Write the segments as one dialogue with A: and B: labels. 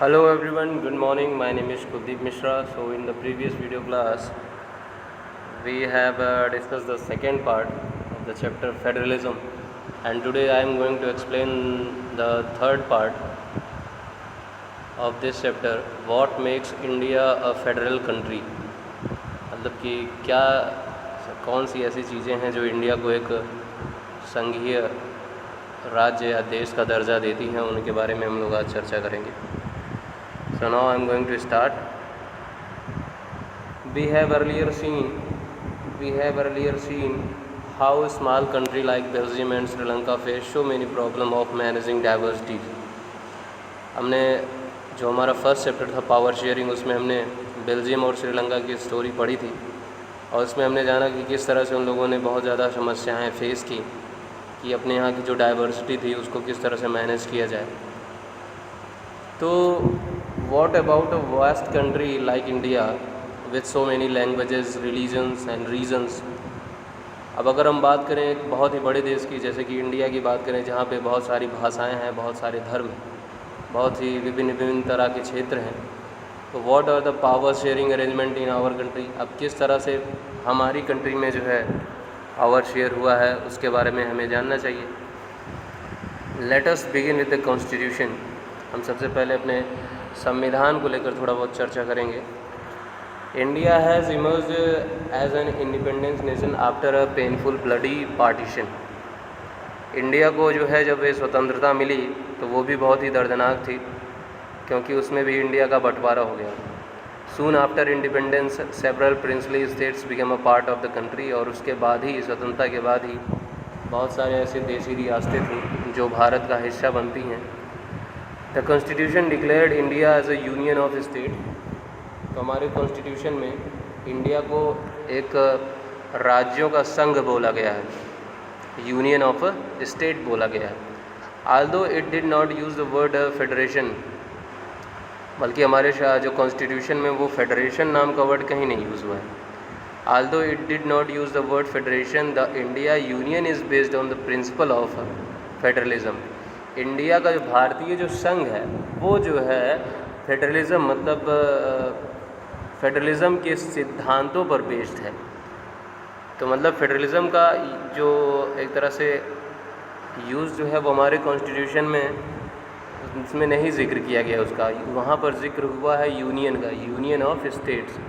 A: Hello everyone, good morning. My name is Kuldeep Mishra. So in the previous video class, we have discussed the second part of the chapter Federalism, and today I am going to explain the third part of this chapter, what makes India a federal country। मतलब कि क्या कौन सी ऐसी चीज़ें हैं जो India को एक संघीय राज्य या देश का दर्जा देती हैं, उनके बारे में हम लोग आज चर्चा करेंगे। So now I am going to start. We have earlier seen how a small country like Belgium and Sri Lanka face so many problems of managing diversity। हमने जो हमारा फर्स्ट चैप्टर था पावर शेयरिंग, उसमें हमने Belgium और श्रीलंका की story पढ़ी थी और उसमें हमने जाना कि किस तरह से उन लोगों ने बहुत ज़्यादा समस्याएं फेस की कि अपने यहाँ की जो डाइवर्सिटी थी उसको किस तरह से मैनेज किया जाए। तो what about a vast country like India with so many languages, religions and regions। अब अगर हम बात करें एक बहुत ही बड़े देश की, जैसे कि इंडिया की बात करें, जहाँ पे बहुत सारी भाषाएं हैं, बहुत सारे धर्म हैं, बहुत ही विभिन्न तरह के क्षेत्र हैं, तो what are the power sharing arrangement in our country. अब किस तरह से हमारी कंट्री में जो है पावर शेयर हुआ है उसके बारे में हमें जानना चाहिए। Let us begin with the constitution. हम सबसे पहले अपने संविधान को लेकर थोड़ा बहुत चर्चा करेंगे। India has emerged as an independence nation after a painful bloody partition. India को जो है जब ये स्वतंत्रता मिली तो वो भी बहुत ही दर्दनाक थी, क्योंकि उसमें भी इंडिया का बंटवारा हो गया। Soon after independence several princely states become a part of the country. और उसके बाद ही, स्वतंत्रता के बाद ही, बहुत सारे ऐसे देशी रियासतें थीं जो भारत का हिस्सा बनती हैं। The constitution declared India as a union of state. तो हमारे कॉन्स्टिट्यूशन में इंडिया को एक राज्यों का संघ बोला गया है, यूनियन ऑफ स्टेट बोला गया है। Aldous it did not use the word federation, बल्कि हमारे जो कॉन्स्टिट्यूशन में वो फेडरेशन नाम का वर्ड कहीं नहीं यूज़ हुआ है। Aldous it did not use the word federation, the India union is based on the principle of federalism. India का जो भारतीय जो संघ है वो जो है फेडरलिज्म, मतलब फेडरलिज्म के सिद्धांतों पर बेस्ड है। तो मतलब फेडरलिज्म का जो एक तरह से यूज़ जो है वो हमारे कॉन्स्टिट्यूशन में इसमें नहीं जिक्र किया गया उसका। वहाँ पर जिक्र हुआ है यूनियन का, यूनियन ऑफ स्टेट्स,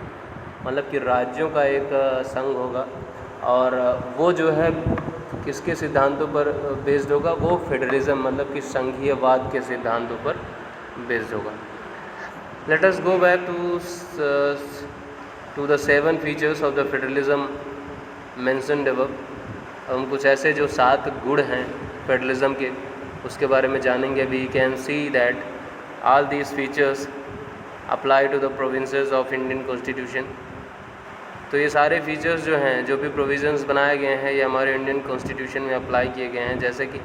A: मतलब कि राज्यों का एक संघ होगा और वो जो है किसके सिद्धांतों पर बेस्ड होगा, वो फेडरलिज्म मतलब कि संघीयवाद के सिद्धांतों पर बेस्ड होगा। Let us go back to the 7 features of the federalism mentioned above. हम कुछ ऐसे जो 7 गुण हैं फेडरलिज्म के उसके बारे में जानेंगे। We can see that all these features apply to the provinces of Indian constitution. तो ये सारे फीचर्स जो हैं, जो भी प्रोविज़न्स बनाए गए हैं, ये हमारे इंडियन कॉन्स्टिट्यूशन में अप्लाई किए गए हैं। जैसे कि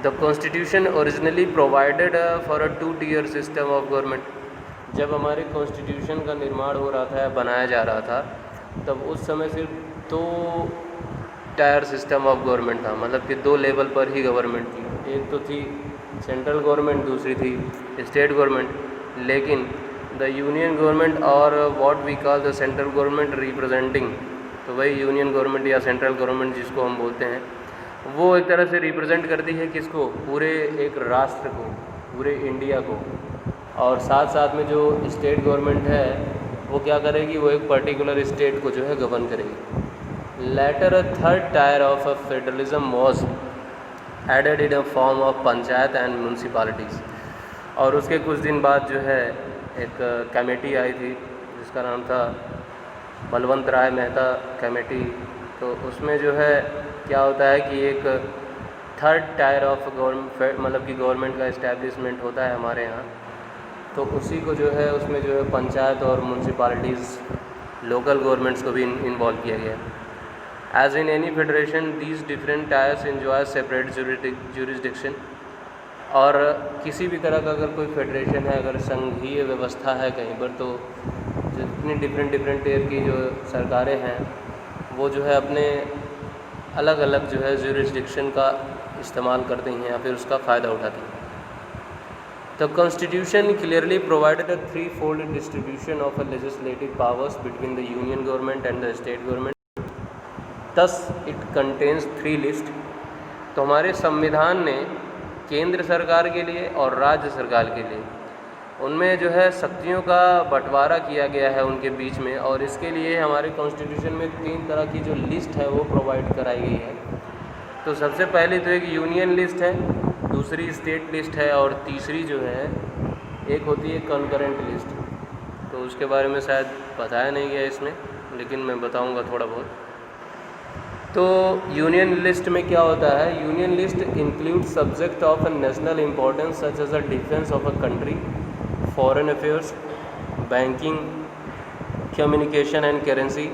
A: the constitution originally provided for a 2-tier system of government. जब हमारे कॉन्स्टिट्यूशन का निर्माण हो रहा था या बनाया जा रहा था तब उस समय सिर्फ 2 टायर सिस्टम ऑफ गवर्नमेंट था, मतलब कि 2 लेवल पर ही गवर्नमेंट थी। एक तो थी सेंट्रल गवर्नमेंट, दूसरी थी स्टेट गवर्नमेंट। लेकिन द यूनियन गवर्नमेंट और what we call the central government representing, तो वही यूनियन गवर्नमेंट या सेंट्रल गवर्नमेंट जिसको हम बोलते हैं, वो एक तरह से रिप्रेजेंट करती है किसको, पूरे एक राष्ट्र को, पूरे इंडिया को। और साथ साथ में जो स्टेट गवर्नमेंट है वो क्या करेगी, वो एक पर्टिकुलर स्टेट को जो है गवर्न करेगी। Later a 3rd tier of a federalism was added in a form of panchayat and municipalities. और उसके कुछ दिन बाद जो है एक कमेटी आई थी जिसका नाम था बलवंत राय मेहता कमेटी। तो उसमें जो है क्या होता है कि एक 3rd टायर ऑफ गवर्नमेंट, मतलब कि गवर्नमेंट का इस्टेब्लिशमेंट होता है हमारे यहाँ। तो उसी को जो है उसमें जो है पंचायत और म्यूनसिपालिटीज़, लोकल गवर्नमेंट्स को भी इन्वॉल्व किया गया। As in any federation these different tiers enjoy separate jurisdiction. और किसी भी तरह का अगर कोई फेडरेशन है, अगर संघीय व्यवस्था है कहीं पर, तो जितनी डिफरेंट टियर की जो सरकारें हैं वो जो है अपने अलग अलग जो है जुरिस्डिक्शन का इस्तेमाल करती हैं या फिर उसका फ़ायदा उठाती हैं। The Constitution clearly provided a threefold distribution of legislative powers between the union government and the state government. Thus, it contains three lists. तो हमारे संविधान ने केंद्र सरकार के लिए और राज्य सरकार के लिए उनमें जो है शक्तियों का बंटवारा किया गया है उनके बीच में, और इसके लिए हमारे कॉन्स्टिट्यूशन में 3 तरह की जो लिस्ट है वो प्रोवाइड कराई गई है। तो सबसे पहले तो एक यूनियन लिस्ट है, दूसरी स्टेट लिस्ट है, और तीसरी जो है एक होती है कंकरेंट लिस्ट। तो उसके बारे में शायद बताया नहीं गया इसमें, लेकिन मैं बताऊंगा थोड़ा बहुत। तो यूनियन लिस्ट में क्या होता है? Union list include subject of national importance such as a defence of a country, foreign affairs, banking, communication and currency.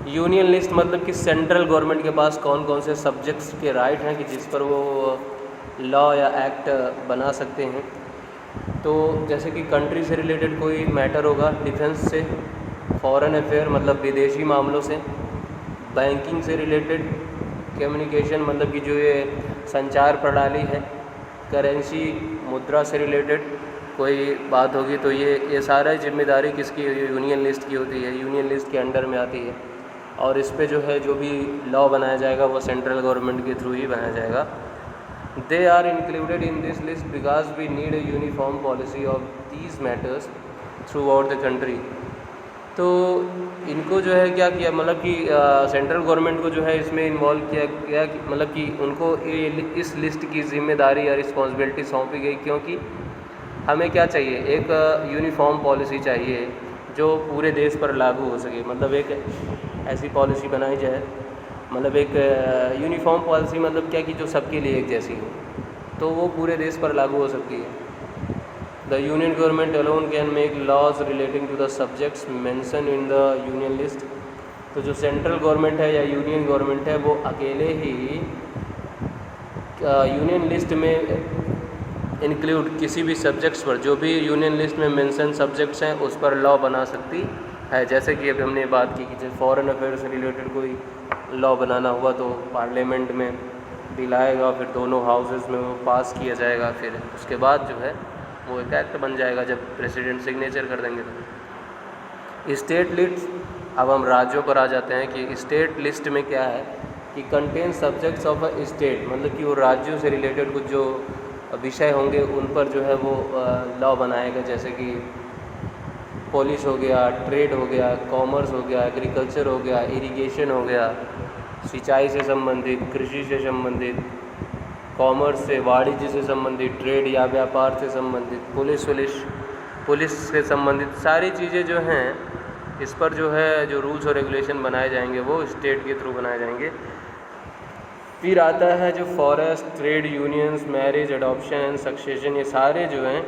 A: Union list मतलब कि सेंट्रल गवर्नमेंट के पास कौन कौन से सब्जेक्ट्स के राइट हैं कि जिस पर वो लॉ या एक्ट बना सकते हैं। तो जैसे कि कंट्री से रिलेटेड कोई मैटर होगा, डिफेंस से, फॉरेन अफेयर मतलब विदेशी मामलों से, बैंकिंग से रिलेटेड, कम्युनिकेशन मतलब कि जो ये संचार प्रणाली है, करेंसी मुद्रा से रिलेटेड कोई बात होगी, तो ये सारा जिम्मेदारी किसकी? यूनियन लिस्ट की होती है, यूनियन लिस्ट के अंडर में आती है। और इस पे जो है जो भी लॉ बनाया जाएगा वो सेंट्रल गवर्नमेंट के थ्रू ही बनाया जाएगा। They are included in this list because we need a uniform policy of these matters throughout the country. तो इनको जो है क्या किया, मतलब कि सेंट्रल गवर्नमेंट को जो है इसमें इन्वॉल्व किया गया, मतलब कि उनको इस लिस्ट की जिम्मेदारी या रिस्पॉन्सिबिलिटी सौंपी गई, क्योंकि हमें क्या चाहिए? एक यूनिफॉर्म पॉलिसी चाहिए जो पूरे देश पर लागू हो सके। मतलब एक ऐसी पॉलिसी बनाई जाए, मतलब एक यूनिफॉर्म पॉलिसी मतलब क्या कि जो सबके लिए एक जैसी हो, तो वो पूरे देश पर लागू हो सकती है। The union government alone can make laws relating to the subjects mention in the union list. तो जो सेंट्रल गवर्नमेंट है या यूनियन गवर्नमेंट है वो अकेले ही यूनियन लिस्ट में इंक्लूड किसी भी सब्जेक्ट्स पर, जो भी यूनियन लिस्ट में मेंशन सब्जेक्ट्स हैं उस पर लॉ बना सकती है। जैसे कि अभी हमने बात की कि जैसे फॉरेन अफेयर से रिलेटेड कोई लॉ बनाना हुआ तो पार्लियामेंट में बिल आएगा, फिर दोनों हाउसेस में वो पास किया जाएगा, फिर उसके बाद जो है वो एक एक्ट बन जाएगा जब प्रेसिडेंट सिग्नेचर कर देंगे। तो स्टेट लिस्ट, अब हम राज्यों पर आ जाते हैं कि स्टेट लिस्ट में क्या है कि contain subjects of a state, मतलब कि वो राज्यों से रिलेटेड कुछ जो विषय होंगे उन पर जो है वो लॉ बनाएगा। जैसे कि पुलिस हो गया, ट्रेड हो गया, कॉमर्स हो गया, एग्रीकल्चर हो गया, इरिगेशन हो गया, सिंचाई से संबंधित, कृषि से संबंधित, कॉमर्स से, वाणिज्य से संबंधित, ट्रेड या व्यापार से संबंधित, पुलिस से संबंधित सारी चीज़ें जो हैं इस पर जो है जो रूल्स और रेगुलेशन बनाए जाएंगे वो स्टेट के थ्रू बनाए जाएंगे। फिर आता है जो forest, trade unions, marriage, adoption and succession, ये सारे जो हैं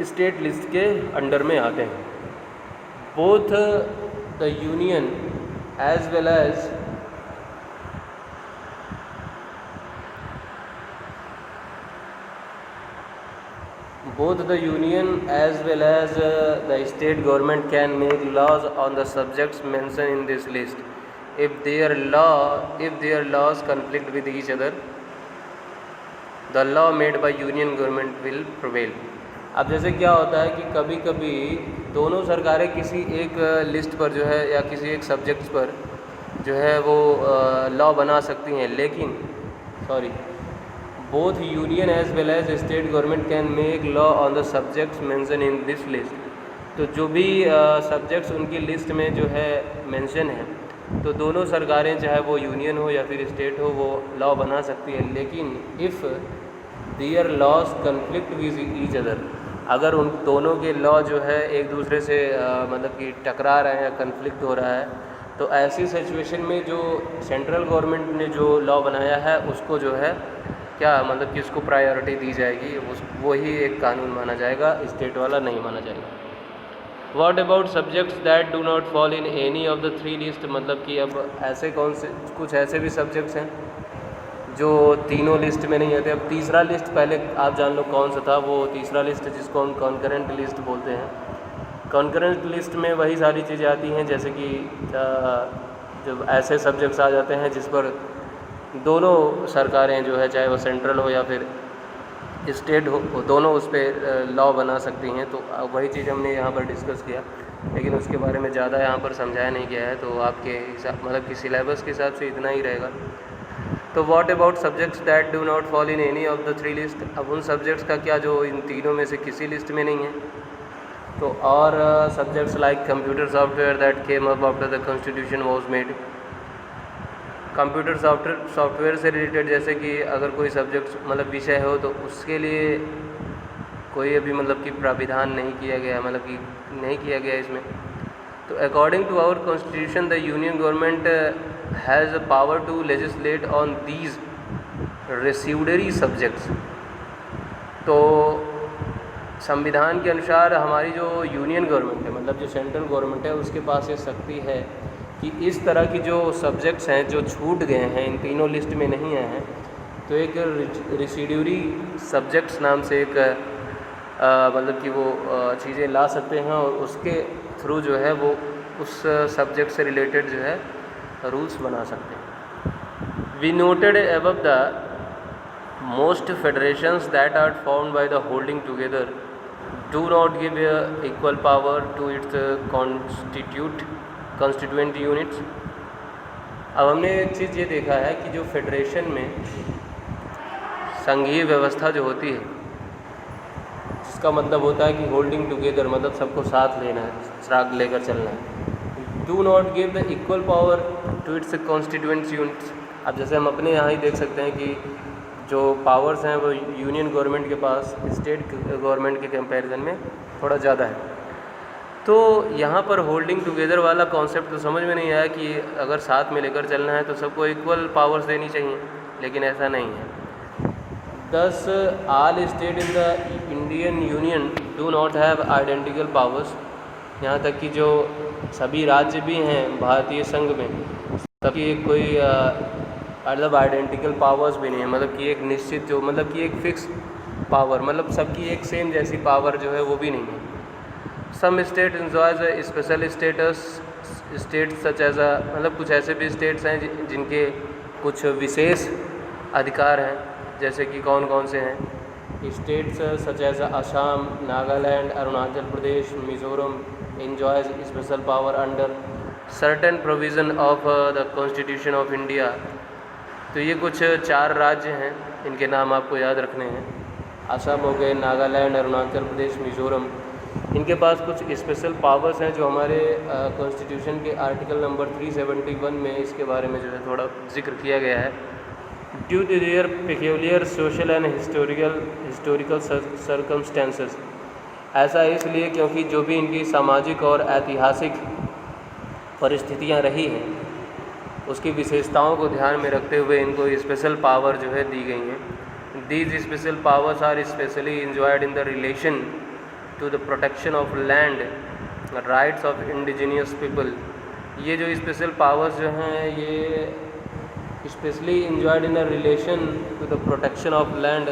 A: स्टेट लिस्ट के अंडर में आते हैं। Both the union as well as both the union as well as the state government can make laws on the subjects mentioned in this list if their laws conflict with each other, the law made by union government will prevail। अब जैसे क्या होता है कि कभी कभी दोनों सरकारें किसी एक लिस्ट पर जो है या किसी एक सब्जेक्ट्स पर जो है वो लॉ बना सकती हैं, लेकिन both union as well as state government can make law on the subjects mentioned in this list। तो जो भी सब्जेक्ट्स उनकी लिस्ट में जो है मेंशन है, तो दोनों सरकारें चाहे वो यूनियन हो या फिर स्टेट हो वो लॉ बना सकती है, लेकिन if their laws conflict with each other, अगर उन दोनों के लॉ जो है एक दूसरे से मतलब कि टकरा रहे हैं या कन्फ्लिक्ट हो रहा है, तो ऐसी सिचुएशन में जो सेंट्रल गवर्नमेंट ने जो लॉ बनाया है उसको जो है क्या मतलब कि उसको प्रायोरिटी दी जाएगी, वो ही एक कानून माना जाएगा, स्टेट वाला नहीं माना जाएगा। What about subjects that do not fall in any of the three list, मतलब कि अब ऐसे कौन से कुछ ऐसे भी सब्जेक्ट्स हैं जो तीनों लिस्ट में नहीं आते। अब तीसरा लिस्ट पहले आप जान लो कौन सा था, वो तीसरा लिस्ट जिसको हम कॉन्करेंट लिस्ट बोलते हैं। कॉन्करेंट लिस्ट में वही सारी चीज़ें आती हैं जैसे कि जब ऐसे सब्जेक्ट्स आ जाते हैं जिस पर दोनों सरकारें जो है चाहे वो सेंट्रल हो या फिर स्टेट हो दोनों उस पर लॉ बना सकती हैं। तो वही चीज़ हमने यहाँ पर डिस्कस किया, लेकिन उसके बारे में ज़्यादा यहाँ पर समझाया नहीं गया है। तो आपके हिसाब मतलब कि सिलेबस के हिसाब से इतना ही रहेगा। तो what about subjects that do not fall in any of the 3 list. अब उन सब्जेक्ट्स का क्या जो इन तीनों में से किसी लिस्ट में नहीं है। तो और subjects like computer software that came up after the constitution was made. Computer software से रिलेटेड जैसे कि अगर कोई सब्जेक्ट मतलब विषय हो तो उसके लिए कोई अभी मतलब कि प्राविधान नहीं किया गया, मतलब कि नहीं किया गया इसमें। तो according to our constitution the union government has a power to legislate on these residuary subjects. तो संविधान के अनुसार हमारी जो यूनियन गवर्नमेंट है, मतलब जो सेंट्रल गवर्नमेंट है, उसके पास ये शक्ति है कि इस तरह की जो सब्जेक्ट्स हैं जो छूट गए हैं, इन तीनों लिस्ट में नहीं आए हैं, तो एक रेसिड्यूरी सब्जेक्ट्स नाम से एक मतलब कि वो चीज़ें ला सकते हैं और उसके थ्रू जो है वो उस सब्जेक्ट से रिलेटेड जो है रूल्स बना सकते हैं। We noted above the most federations that are found by the holding together do not give equal power to its constituent units. अब हमने एक चीज़ ये देखा है कि जो फेडरेशन में संघीय व्यवस्था जो होती है, जिसका मतलब होता है कि होल्डिंग टुगेदर, मतलब सबको साथ लेना है, साथ लेकर चलना है। Do not give the equal power to its constituent units. अब जैसे हम अपने यहाँ ही देख सकते हैं कि जो पावर्स हैं वो यूनियन गवर्नमेंट के पास स्टेट गवर्नमेंट के कंपैरिजन में थोड़ा ज़्यादा है। तो यहाँ पर होल्डिंग टुगेदर वाला कॉन्सेप्ट तो समझ में नहीं आया कि अगर साथ में लेकर चलना है तो सबको इक्वल पावर्स देनी चाहिए, लेकिन ऐसा नहीं है। दस all state in the Indian union do not have identical powers. यहाँ तक कि जो सभी राज्य भी हैं भारतीय संघ में, सबकी कोई मतलब आइडेंटिकल पावर्स भी नहीं है, मतलब कि एक निश्चित जो मतलब कि एक फिक्स पावर, मतलब सबकी एक सेम जैसी पावर जो है वो भी नहीं है। Some state enjoys special state such as मतलब कुछ ऐसे भी स्टेट्स हैं जिनके कुछ विशेष अधिकार हैं, जैसे कि कौन कौन से हैं। States such as Assam, Nagaland, Arunachal Pradesh, Mizoram enjoys special power under certain provision of the Constitution of India। तो ये कुछ 4 राज्य हैं, इनके नाम आपको याद रखने हैं। असम हो गए, नागालैंड, अरुणाचल प्रदेश, मिज़ोरम। इनके पास कुछ स्पेशल पावर्स हैं जो हमारे कॉन्स्टिट्यूशन के आर्टिकल नंबर 371 में इसके बारे में जो है थोड़ा जिक्र किया गया है। Due to their peculiar social and historical circumstances. ऐसा इसलिए क्योंकि जो भी इनकी सामाजिक और ऐतिहासिक परिस्थितियां रही हैं, उसकी विशेषताओं को ध्यान में रखते हुए इनको स्पेशल पावर जो है दी गई हैं। These special powers are specially enjoyed in the relation to the protection of land, rights of indigenous people. ये जो स्पेशल पावर्स जो हैं ये specially enjoyed in the relation to the protection of land,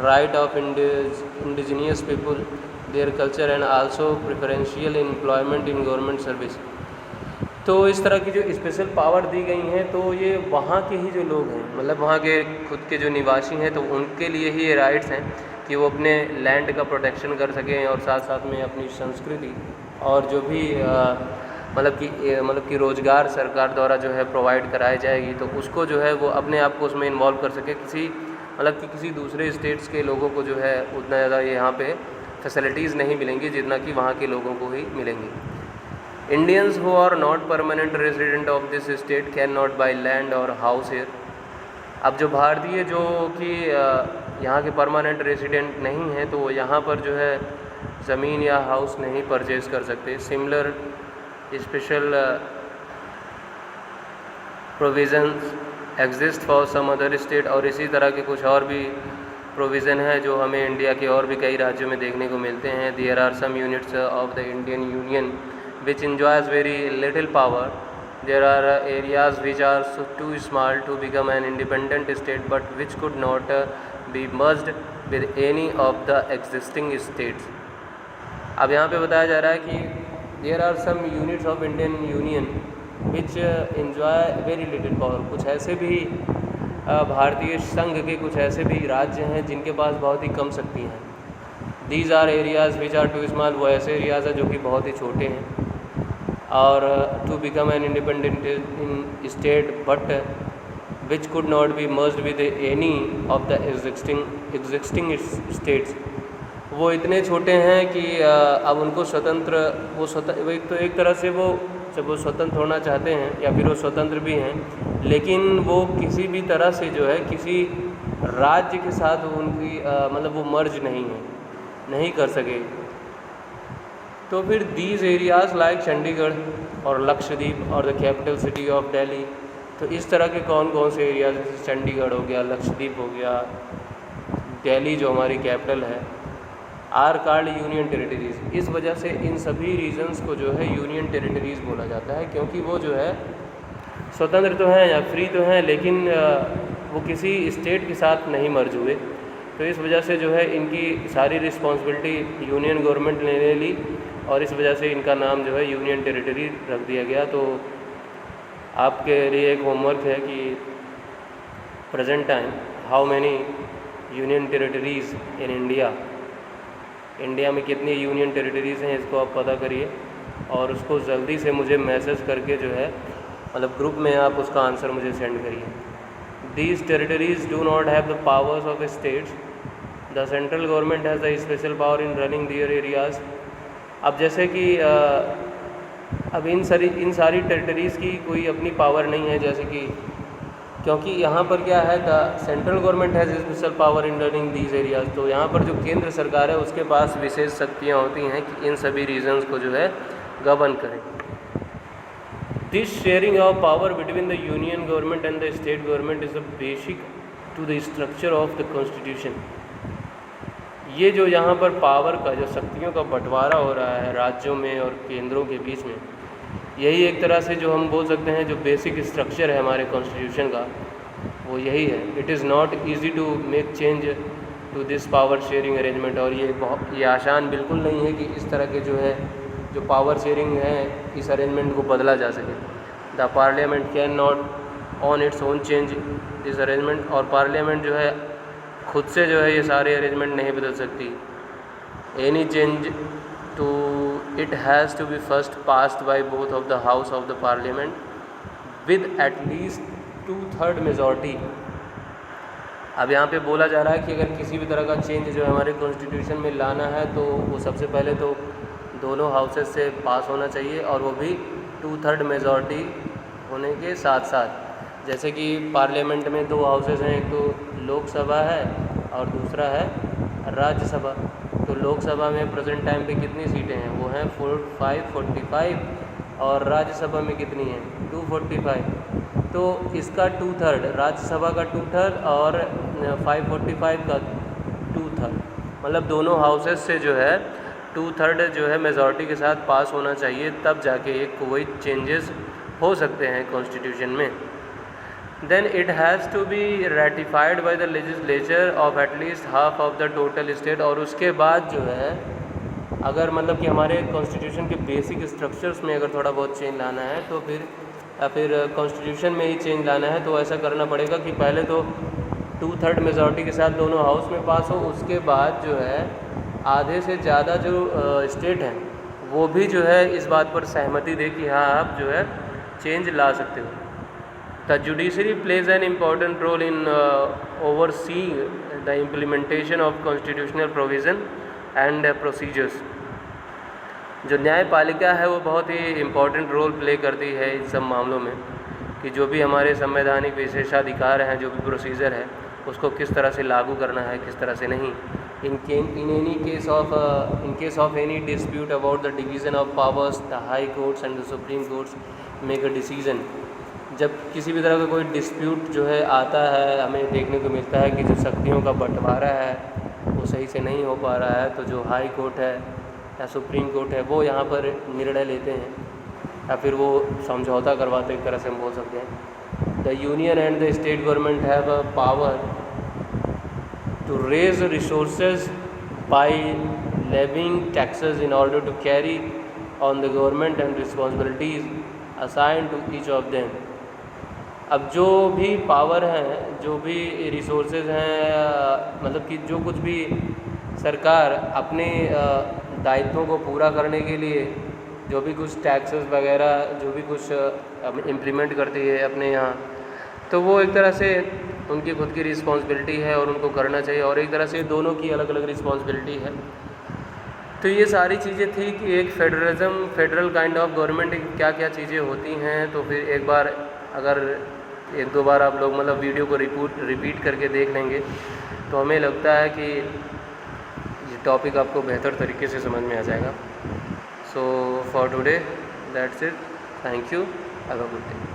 A: right of indigenous people, their culture and also preferential employment in government service. तो इस तरह की जो स्पेशल पावर दी गई हैं तो ये वहाँ के ही जो लोग हैं, मतलब वहाँ के खुद के जो निवासी हैं, तो उनके लिए ही ये राइट्स हैं कि वो अपने लैंड का प्रोटेक्शन कर सकें और साथ साथ में अपनी संस्कृति और जो भी मतलब कि रोज़गार सरकार द्वारा जो है प्रोवाइड कराई जाएगी, तो उसको जो है वो अपने आप को उसमें इन्वॉल्व कर सके। किसी दूसरे स्टेट्स के लोगों को जो है उतना ज़्यादा यहाँ पे फैसिलिटीज़ नहीं मिलेंगी जितना कि वहाँ के लोगों को ही मिलेंगी। Indians who are not permanent resident of this state can not buy land और हाउस हियर। अब जो भारतीय जो कि यहाँ के परमानेंट रेजिडेंट नहीं हैं, तो वो यहाँ पर जो है ज़मीन या हाउस नहीं परचेज़ कर सकते। Similar special provisions exist for some other state. और इसी तरह के कुछ और भी प्रोविज़न है जो हमें इंडिया के और भी कई राज्यों में देखने को मिलते हैं। There are some units of the Indian union which enjoys very little power. There are areas which are too small to become an independent state but which could not be merged with any of the existing states। अब यहाँ पे बताया जा रहा है कि there are some units of Indian Union which enjoy very little power। कुछ ऐसे भी भारतीय संघ के कुछ ऐसे भी राज्य हैं जिनके पास बहुत ही कम शक्ति हैं। These are areas which are too small, वो ऐसे एरियाज़ हैं जो कि बहुत ही छोटे हैं। और to become an independent in state but which could not be merged with any of the existing states, वो इतने छोटे हैं कि अब उनको स्वतंत्र, एक तरह से वो जब वो स्वतंत्र होना चाहते हैं या फिर वो स्वतंत्र भी हैं, लेकिन वो किसी भी तरह से जो है किसी राज्य के साथ उनकी मतलब वो मर्ज नहीं कर सके। तो फिर दीज एरियाज़ लाइक चंडीगढ़ और लक्षद्वीप और the capital city of Delhi, तो इस तरह के कौन कौन से एरियाज, जैसे चंडीगढ़ हो गया, लक्षद्वीप हो गया, दिल्ली जो हमारी कैपिटल है, आर कॉल्ड यूनियन टेरिटरीज़। इस वजह से इन सभी रीजन्स को जो है यूनियन टेरिटरीज़ बोला जाता है, क्योंकि वो जो है स्वतंत्र तो हैं या फ्री तो हैं, लेकिन वो किसी स्टेट के साथ नहीं मर्ज हुए। तो इस वजह से जो है इनकी सारी रिस्पॉन्सिबिलिटी यूनियन गवर्नमेंट ने ली और इस वजह से इनका नाम जो है यूनियन टेरिटरी रख दिया गया। तो आपके लिए एक होमवर्क है कि present time how many union territories in India में कितनी यूनियन टेरिटरीज़ हैं, इसको आप पता करिए और उसको जल्दी से मुझे मैसेज करके जो है मतलब ग्रुप में आप उसका आंसर मुझे सेंड करिए। These territories do not have the powers of states. The central government has a special power in running their areas. अब जैसे कि अब इन सारी टेरिटरीज़ की कोई अपनी पावर नहीं है, जैसे कि क्योंकि यहाँ पर क्या है, the central government has special power in running these areas. तो यहाँ पर जो केंद्र सरकार है उसके पास विशेष शक्तियाँ होती हैं कि इन सभी रीजन्स को जो है गवर्न करें। This sharing of power between the union government and the state government is the basic to the structure of the constitution. ये जो यहाँ पर पावर का, जो शक्तियों का बंटवारा हो रहा है राज्यों में और केंद्रों के बीच में, यही एक तरह से जो हम बोल सकते हैं जो बेसिक स्ट्रक्चर है हमारे कॉन्स्टिट्यूशन का, वो यही है। It is not easy to make change to this power sharing arrangement. और ये आसान बिल्कुल नहीं है कि इस तरह के जो पावर शेयरिंग है इस अरेंजमेंट को बदला जा सके। The parliament can not on its own change this arrangement. और पार्लियामेंट जो है खुद से जो है ये सारे अरेंजमेंट नहीं बदल सकती। Any change to it has to be first passed by both of the house of the parliament with at least 2/3 majority. अब यहाँ पे बोला जा रहा है कि अगर किसी भी तरह का चेंज जो है हमारे कॉन्स्टिट्यूशन में लाना है तो वो सबसे पहले तो दोनों हाउसेस से पास होना चाहिए और वो भी 2/3 मेजॉरिटी होने के साथ साथ। जैसे कि पार्लियामेंट में 2 हाउसेस हैं, एक तो लोकसभा है और दूसरा है राज्यसभा। तो लोकसभा में प्रेजेंट टाइम पे कितनी सीटें हैं, वो हैं 45 और राज्यसभा में कितनी हैं 245। तो इसका 2/3, राज्यसभा का 2/3 और 545 का 2/3, मतलब दोनों हाउसेस से जो है 2/3 जो है मेजॉरिटी के साथ पास होना चाहिए, तब जाके कोई चेंजेस हो सकते हैं कॉन्स्टिट्यूशन में। Then it has to be ratified by the legislature of at least half of the total state. और उसके बाद जो है अगर मतलब कि हमारे कॉन्स्टिट्यूशन के बेसिक स्ट्रक्चर्स में अगर थोड़ा बहुत चेंज लाना है तो फिर कॉन्स्टिट्यूशन में ही चेंज लाना है तो ऐसा करना पड़ेगा कि पहले तो 2/3 मेजॉरिटी के साथ दोनों हाउस में पास हो, उसके बाद जो है आधे से ज़्यादा जो स्टेट हैं वो भी जो है इस बात पर सहमति दे कि हाँ आप जो है चेंज ला सकते हो। The judiciary plays an important role in overseeing the implementation of constitutional provision and procedures. जो न्यायपालिका है वो बहुत ही इम्पॉर्टेंट रोल प्ले करती है इन सब मामलों में कि जो भी हमारे संवैधानिक विशेषाधिकार हैं, जो भी प्रोसीजर है उसको किस तरह से लागू करना है, किस तरह से नहीं। in case of any dispute about the division of powers, the high courts and the supreme courts make a decision। जब किसी भी तरह का कोई डिस्प्यूट जो है आता है, हमें देखने को मिलता है कि जो शक्तियों का बंटवारा है वो सही से नहीं हो पा रहा है, तो जो हाई कोर्ट है या सुप्रीम कोर्ट है वो यहाँ पर निर्णय लेते हैं या फिर वो समझौता करवाते, एक तरह से हम बोल सकते हैं। The union and the state government have a power to raise resources by levying taxes in order to carry on the government and responsibilities assigned to each of them। अब जो भी पावर हैं, जो भी रिसोर्सेज हैं, मतलब कि जो कुछ भी सरकार अपने दायित्वों को पूरा करने के लिए जो भी कुछ टैक्सेस वगैरह जो भी कुछ इम्प्लीमेंट करती है अपने यहाँ, तो वो एक तरह से उनकी खुद की रिस्पॉन्सिबिलिटी है और उनको करना चाहिए, और एक तरह से दोनों की अलग अलग रिस्पॉन्सिबिलिटी है। तो ये सारी चीज़ें थी कि एक फेडरल काइंड ऑफ गवर्नमेंट क्या क्या चीज़ें होती हैं। तो फिर एक बार अगर एक दो बार आप लोग मतलब वीडियो को रिपीट करके देख लेंगे तो हमें लगता है कि ये टॉपिक आपको बेहतर तरीके से समझ में आ जाएगा। So for today that's it, thank you, have a good day.